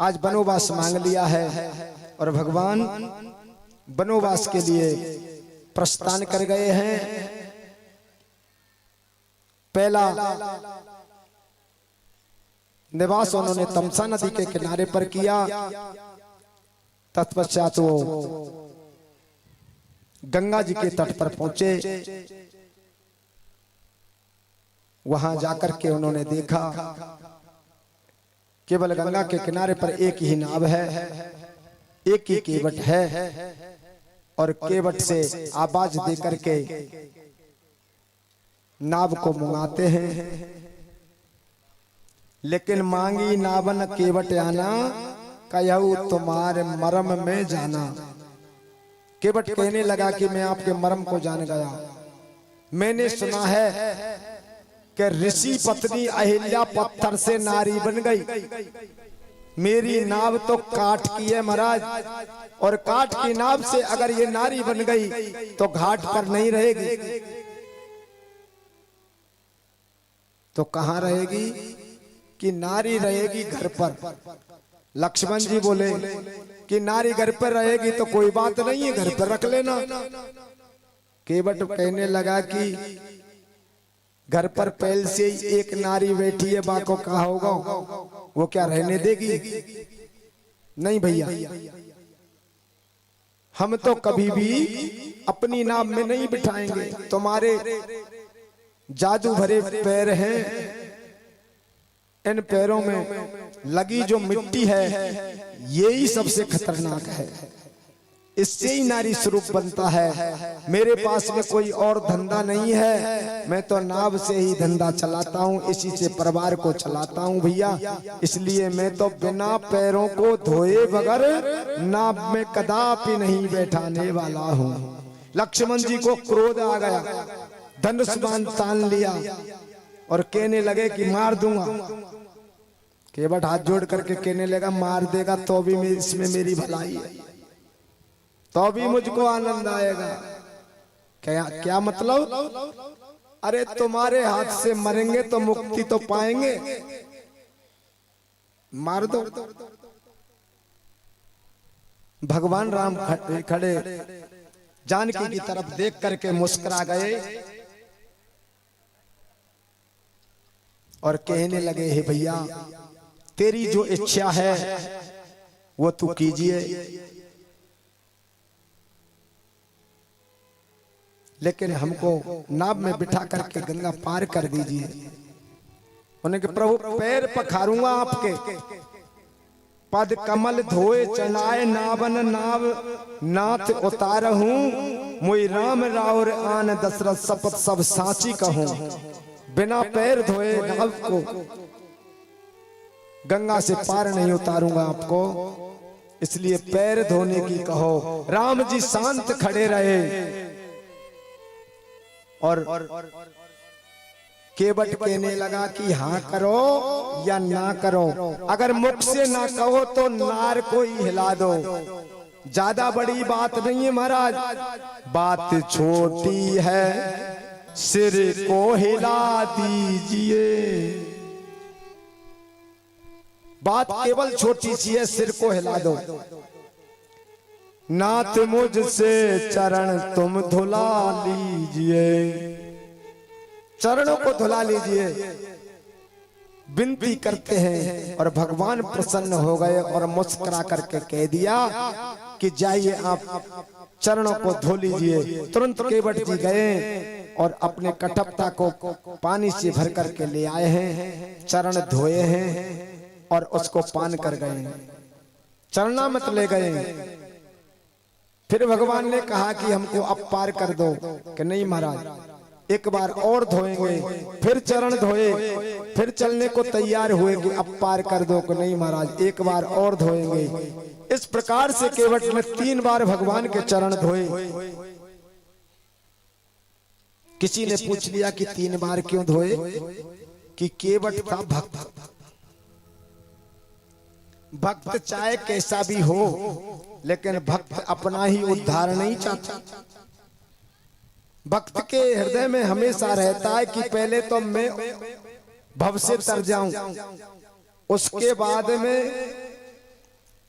आज वनवास मांग लिया है और भगवान वनवास के लिए प्रस्थान कर गए हैं। पहला निवास उन्होंने तमसा नदी के किनारे पर किया। तत्पश्चात वो गंगा जी के तट पर पहुंचे। वहां जाकर के उन्होंने देखा केवल गंगा के किनारे पर एक ही नाव है, एक ही केवट है और केवट से आवाज देकर के नाव को मुंगाते हैं। लेकिन मांगी नावन केवट आना, कहू तुम्हारे मरम में जाना। केवट कहने लगा कि मैं आपके मरम को जान गया। मैंने सुना है कि ऋषि पत्नी अहिल्या पत्थर से नारी बन गई। मेरी नाव तो काठ की है महाराज, और काठ की नाव से अगर ये नारी बन गई तो घाट पर नहीं रहेगी तो कहां रहेगी? कि नारी रहेगी घर पर। लक्ष्मण जी बोले कि नारी घर पर रहेगी तो कोई बात नहीं है, घर पर रख लेना। केवट कहने लगा कि घर पर पहले से ही एक नारी बैठी है, बा को कहा होगा वो क्या रहने देगी? नहीं भैया, हम तो कभी भी अपनी नाव में नहीं बिठाएंगे। तुम्हारे जादू भरे पैर हैं, इन पैरों में लगी जो मिट्टी है यही सबसे खतरनाक है। इससे ही नारी स्वरूप बनता है। मेरे पास में कोई और धंधा नहीं है, मैं तो नाव से ही धंधा चलाता हूँ, इसी से परिवार को चलाता हूँ भैया। इसलिए मैं तो बिना पैरों को धोए बगैर नाव में कदापि नहीं बैठाने वाला हूँ। लक्ष्मण जी को क्रोध आ गया, धनुष बाण तान लिया और कहने लगे कि मार दूंगा। केवट हाथ जोड़ करके कहने लगा मार देगा तो भी इसमें मेरी भलाई है, तो भी मुझको आनंद आएगा। क्या क्या मतलब? अरे तुम्हारे हाथ से मरेंगे तो मुक्ति तो पाएंगे, मार दो। भगवान राम खड़े जानकी की तरफ देख करके मुस्कुरा गए और कहने लगे हे भैया, तेरी जो इच्छा है वो तू कीजिए, लेकिन हमको नाव में बिठा करके गंगा पार कर दीजिए। उन्होंने कहा प्रभु पैर पखारूंगा आपके, पद कमल धोए चलाए नावन नाव नाथ उतारहूं, मुई राम राउर आन दशरथ शपथ सब साची कहूं। बिना पैर धोए नाव को गंगा से पार नहीं उतारूंगा आपको, इसलिए पैर धोने की कहो। राम जी शांत खड़े रहे और केवट कहने लगा कि हाँ करो या ना करो। अगर मुख से ना कहो तो नार को ही हिला दो, ज्यादा बड़ी बात नहीं है महाराज। बात छोटी है, सिर को हिला दीजिए। बात केवल छोटी सी है, सिर को हिला दो। नाथ मुझसे चरण तुम धुला लीजिए, चरणों को धुला लीजिए, विनती करते हैं। और भगवान प्रसन्न हो गए और मुस्कुरा करके कह दिया कि जाइए आप चरणों को धो लीजिए। तुरंत केवट जी गए और अपने कटप्ता को पानी से भर करके ले आए हैं, चरण धोए हैं और उसको पान कर गए, चरणामृत ले गए। फिर भगवान ने कहा कि हमको अब पार कर दो, कि नहीं महाराज एक बार और धोएंगे। फिर चरण धोए, फिर चलने को तैयार हुए कि अब पार कर दो, कि नहीं महाराज एक बार और धोएंगे। इस प्रकार से केवट ने 3 बार भगवान के चरण धोए। किसी ने पूछ लिया कि 3 बार क्यों धोए? कि केवट था भक्त, भक्त चाहे कैसा भी हो लेकिन भक्त अपना ही उद्धार नहीं चाहता। भक्त के हृदय में हमेशा रहता है कि पहले तो मैं भव से तर जाऊं, उसके बाद में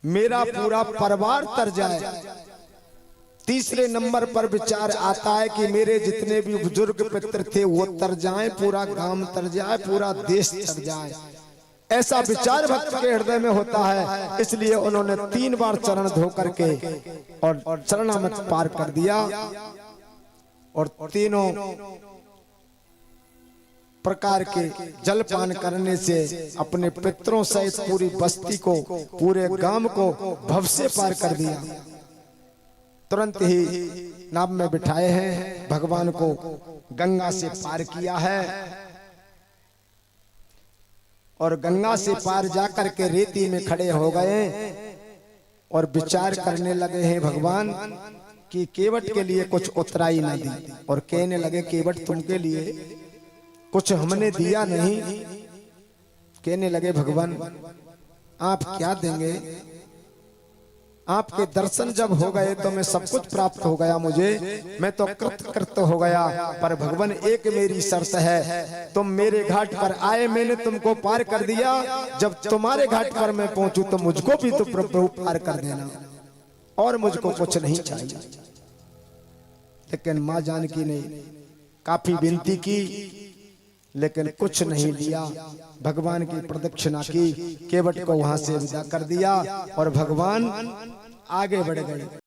मेरा पूरा परिवार तर जाए। तीसरे नंबर पर विचार आता है कि मेरे जितने भी बुजुर्ग पितर थे वो तर जाएं, पूरा गांव तर जाए, पूरा देश तर जाए। ऐसा विचार भक्त के हृदय में होता है, इसलिए उन्होंने 3 बार चरण धो करके और चरणामृत पार कर दिया और तीनों प्रकार के जलपान करने से अपने पितरों सहित पूरी बस्ती को, पूरे गांव को भव से पार कर दिया। तुरंत ही नाव में बिठाए हैं, भगवान को गंगा से पार किया है और गंगा से पार जाकर के रेती में खड़े हो गए और विचार करने लगे हैं भगवान कि केवट के लिए कुछ उतराई न दी, और कहने लगे केवट तुमके लिए कुछ हमने दिया नहीं। कहने लगे भगवान आप क्या देंगे, आपके दर्शन जब हो गए तो मैं सब कुछ प्राप्त हो गया, मुझे मैं तो कृत हो गया। पर भगवान एक मेरी शर्त है, तुम मेरे घाट पर आए, मैंने तुमको पार कर दिया, जब तुम्हारे घाट पर मैं पहुंचू तो मुझको भी तो प्रभु पार कर देना, और मुझको कुछ नहीं चाहिए। लेकिन माँ जानकी ने काफी विनती की लेकिन कुछ नहीं लिया। भगवान की प्रदक्षिणा की, केवट को वहां से विदा कर दिया और भगवान आगे बढ़ गए।